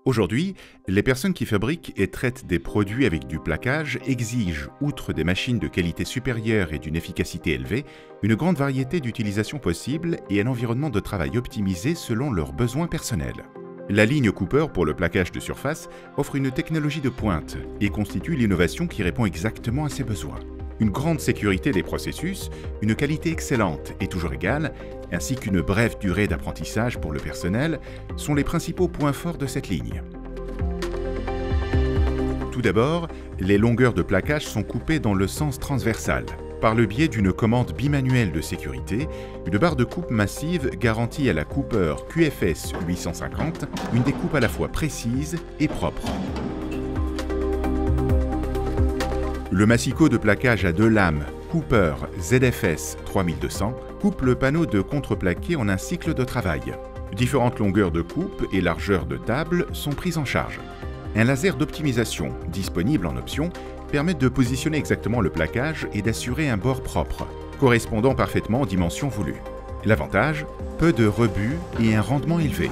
Aujourd'hui, les personnes qui fabriquent et traitent des produits avec du plaquage exigent, outre des machines de qualité supérieure et d'une efficacité élevée, une grande variété d'utilisations possibles et un environnement de travail optimisé selon leurs besoins personnels. La ligne Cooper pour le plaquage de surface offre une technologie de pointe et constitue l'innovation qui répond exactement à ces besoins. Une grande sécurité des processus, une qualité excellente et toujours égale, ainsi qu'une brève durée d'apprentissage pour le personnel, sont les principaux points forts de cette ligne. Tout d'abord, les longueurs de plaquage sont coupées dans le sens transversal. Par le biais d'une commande bimanuelle de sécurité, une barre de coupe massive garantit à la Cooper QFS 850 une découpe à la fois précise et propre. Le massicot de plaquage à deux lames Cooper ZFS 3200 coupe le panneau de contreplaqué en un cycle de travail. Différentes longueurs de coupe et largeurs de table sont prises en charge. Un laser d'optimisation, disponible en option, permet de positionner exactement le plaquage et d'assurer un bord propre, correspondant parfaitement aux dimensions voulues. L'avantage, peu de rebut et un rendement élevé.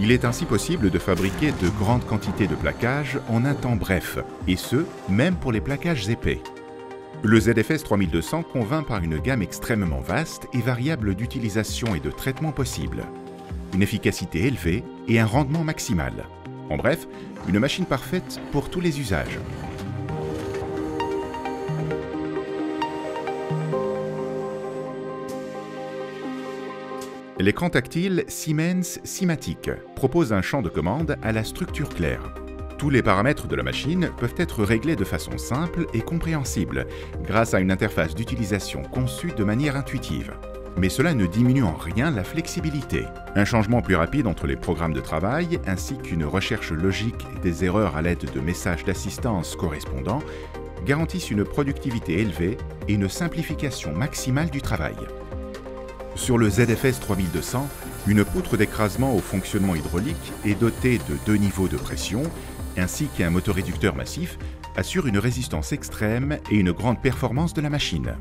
Il est ainsi possible de fabriquer de grandes quantités de plaquage en un temps bref, et ce, même pour les plaquages épais. Le ZFS 3200 convainc par une gamme extrêmement vaste et variable d'utilisation et de traitement possibles, une efficacité élevée et un rendement maximal. En bref, une machine parfaite pour tous les usages. L'écran tactile Siemens Simatic propose un champ de commande à la structure claire. Tous les paramètres de la machine peuvent être réglés de façon simple et compréhensible grâce à une interface d'utilisation conçue de manière intuitive. Mais cela ne diminue en rien la flexibilité. Un changement plus rapide entre les programmes de travail ainsi qu'une recherche logique des erreurs à l'aide de messages d'assistance correspondants garantissent une productivité élevée et une simplification maximale du travail. Sur le ZFS 3200, une poutre d'écrasement au fonctionnement hydraulique est dotée de 2 niveaux de pression, ainsi qu'un motoréducteur massif, assure une résistance extrême et une grande performance de la machine.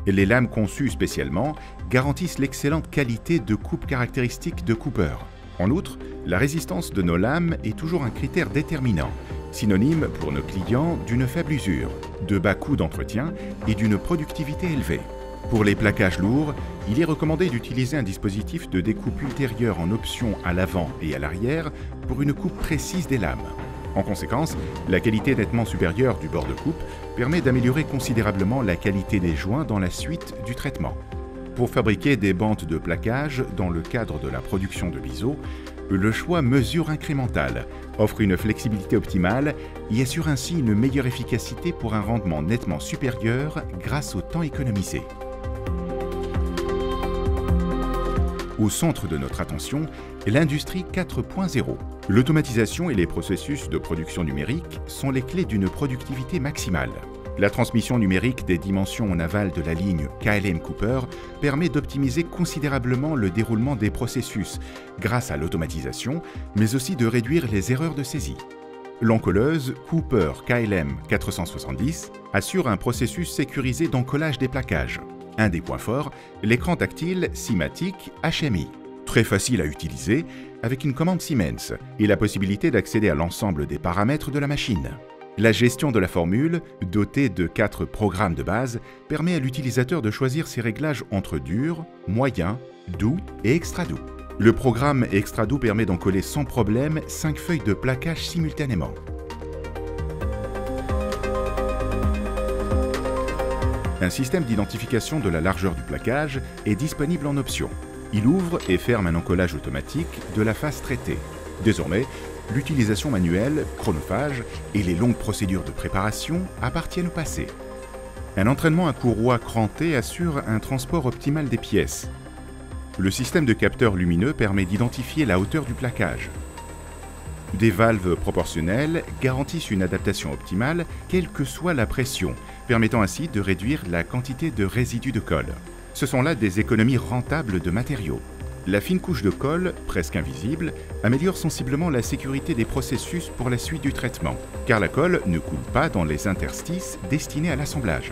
Les lames conçues spécialement garantissent l'excellente qualité de coupe caractéristique de Cooper. En outre, la résistance de nos lames est toujours un critère déterminant, synonyme pour nos clients d'une faible usure, de bas coûts d'entretien et d'une productivité élevée. Pour les plaquages lourds, il est recommandé d'utiliser un dispositif de découpe ultérieure en option à l'avant et à l'arrière pour une coupe précise des lames. En conséquence, la qualité nettement supérieure du bord de coupe permet d'améliorer considérablement la qualité des joints dans la suite du traitement. Pour fabriquer des bandes de plaquage dans le cadre de la production de biseaux, le choix mesure incrémental offre une flexibilité optimale et assure ainsi une meilleure efficacité pour un rendement nettement supérieur grâce au temps économisé. Au centre de notre attention est l'industrie 4.0. L'automatisation et les processus de production numérique sont les clés d'une productivité maximale. La transmission numérique des dimensions en aval de la ligne KLM Cooper permet d'optimiser considérablement le déroulement des processus grâce à l'automatisation, mais aussi de réduire les erreurs de saisie. L'encolleuse Cooper KLM 470 assure un processus sécurisé d'encollage des plaquages. Un des points forts, l'écran tactile Simatic HMI. Très facile à utiliser, avec une commande Siemens et la possibilité d'accéder à l'ensemble des paramètres de la machine. La gestion de la formule, dotée de 4 programmes de base, permet à l'utilisateur de choisir ses réglages entre dur, moyen, doux et extra doux. Le programme extra doux permet d'encoller sans problème 5 feuilles de plaquage simultanément. Un système d'identification de la largeur du plaquage est disponible en option. Il ouvre et ferme un encollage automatique de la face traitée. Désormais, l'utilisation manuelle, chronophage et les longues procédures de préparation appartiennent au passé. Un entraînement à courroie crantée assure un transport optimal des pièces. Le système de capteurs lumineux permet d'identifier la hauteur du plaquage. Des valves proportionnelles garantissent une adaptation optimale, quelle que soit la pression, permettant ainsi de réduire la quantité de résidus de colle. Ce sont là des économies rentables de matériaux. La fine couche de colle, presque invisible, améliore sensiblement la sécurité des processus pour la suite du traitement, car la colle ne coule pas dans les interstices destinés à l'assemblage.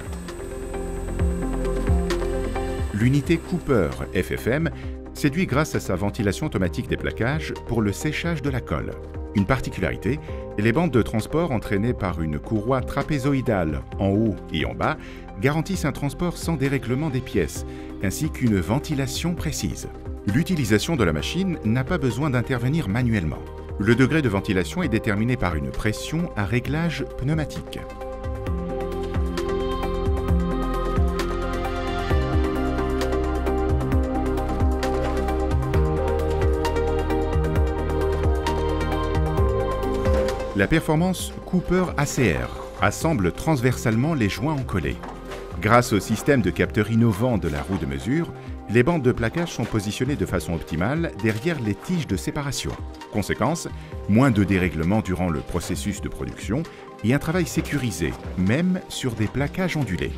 L'unité Cooper FFM séduit grâce à sa ventilation automatique des plaquages pour le séchage de la colle. Une particularité, les bandes de transport entraînées par une courroie trapézoïdale en haut et en bas garantissent un transport sans dérèglement des pièces, ainsi qu'une ventilation précise. L'utilisation de la machine n'a pas besoin d'intervenir manuellement. Le degré de ventilation est déterminé par une pression à réglage pneumatique. La performance Cooper ACR assemble transversalement les joints encollés. Grâce au système de capteurs innovant de la roue de mesure, les bandes de plaquage sont positionnées de façon optimale derrière les tiges de séparation. Conséquence, moins de dérèglements durant le processus de production et un travail sécurisé, même sur des plaquages ondulés.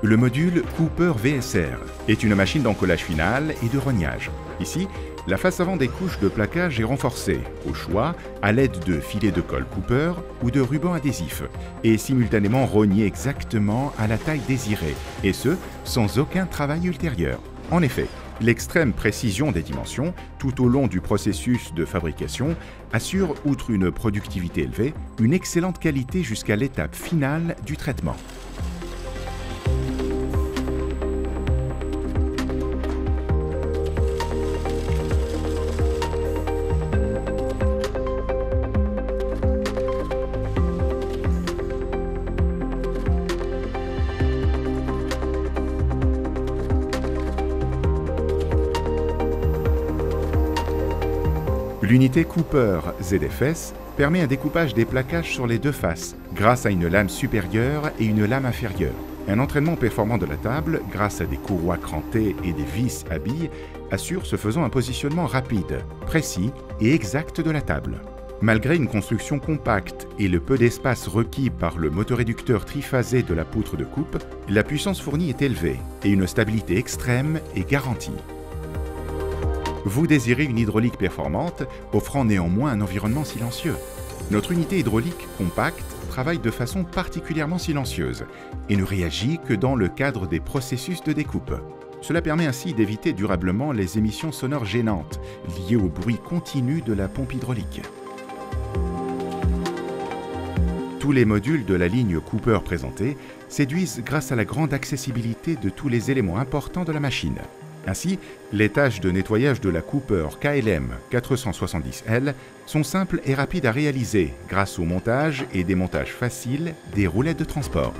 Le module Cooper VSR est une machine d'encollage final et de rognage. Ici, la face avant des couches de plaquage est renforcée, au choix, à l'aide de filets de colle Cooper ou de rubans adhésifs, et simultanément rognée exactement à la taille désirée, et ce, sans aucun travail ultérieur. En effet, l'extrême précision des dimensions, tout au long du processus de fabrication, assure, outre une productivité élevée, une excellente qualité jusqu'à l'étape finale du traitement. L'unité Cooper ZFS permet un découpage des plaquages sur les deux faces, grâce à une lame supérieure et une lame inférieure. Un entraînement performant de la table, grâce à des courroies crantées et des vis à billes, assure ce faisant un positionnement rapide, précis et exact de la table. Malgré une construction compacte et le peu d'espace requis par le motoréducteur triphasé de la poutre de coupe, la puissance fournie est élevée et une stabilité extrême est garantie. Vous désirez une hydraulique performante, offrant néanmoins un environnement silencieux. Notre unité hydraulique compacte travaille de façon particulièrement silencieuse et ne réagit que dans le cadre des processus de découpe. Cela permet ainsi d'éviter durablement les émissions sonores gênantes liées au bruit continu de la pompe hydraulique. Tous les modules de la ligne Cooper présentés séduisent grâce à la grande accessibilité de tous les éléments importants de la machine. Ainsi, les tâches de nettoyage de la Cooper KLM 470L sont simples et rapides à réaliser grâce au montage et démontage facile des roulettes de transport.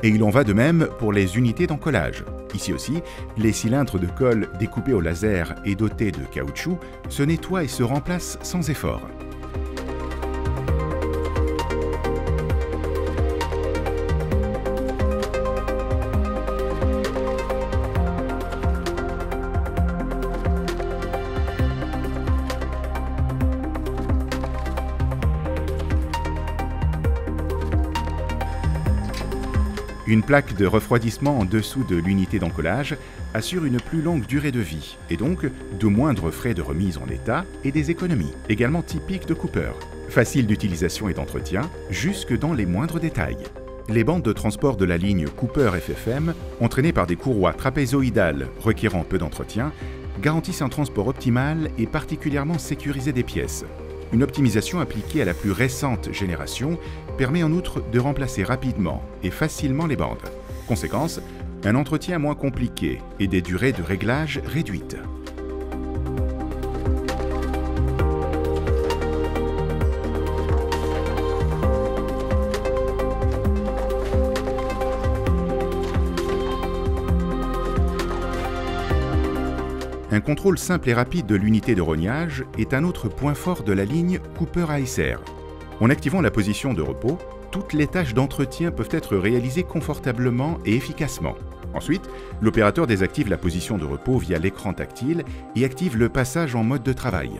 Et il en va de même pour les unités d'encollage. Ici aussi, les cylindres de colle découpés au laser et dotés de caoutchouc se nettoient et se remplacent sans effort. Une plaque de refroidissement en dessous de l'unité d'encollage assure une plus longue durée de vie et donc de moindres frais de remise en état et des économies, également typiques de Cooper. Facile d'utilisation et d'entretien, jusque dans les moindres détails. Les bandes de transport de la ligne Cooper FFM, entraînées par des courroies trapézoïdales requérant peu d'entretien, garantissent un transport optimal et particulièrement sécurisé des pièces. Une optimisation appliquée à la plus récente génération permet en outre de remplacer rapidement et facilement les bandes. Conséquence, un entretien moins compliqué et des durées de réglage réduites. Un contrôle simple et rapide de l'unité de rognage est un autre point fort de la ligne Cooper ASR. En activant la position de repos, toutes les tâches d'entretien peuvent être réalisées confortablement et efficacement. Ensuite, l'opérateur désactive la position de repos via l'écran tactile et active le passage en mode de travail.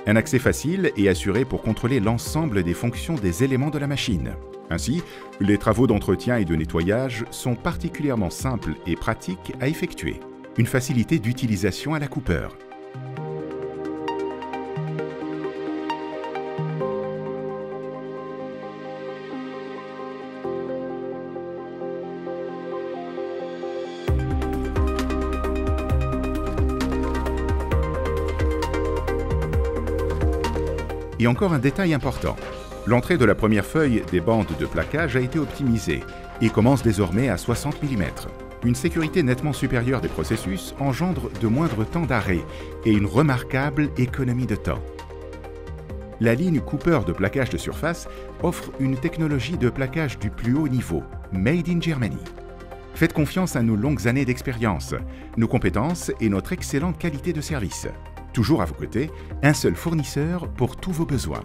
Un accès facile et assuré pour contrôler l'ensemble des fonctions des éléments de la machine. Ainsi, les travaux d'entretien et de nettoyage sont particulièrement simples et pratiques à effectuer. Une facilité d'utilisation à la Cooper. Et encore un détail important. L'entrée de la première feuille des bandes de plaquage a été optimisée et commence désormais à 60 mm. Une sécurité nettement supérieure des processus engendre de moindres temps d'arrêt et une remarquable économie de temps. La ligne Cooper de plaquage de surface offre une technologie de plaquage du plus haut niveau, Made in Germany. Faites confiance à nos longues années d'expérience, nos compétences et notre excellente qualité de service. Toujours à vos côtés, un seul fournisseur pour tous vos besoins.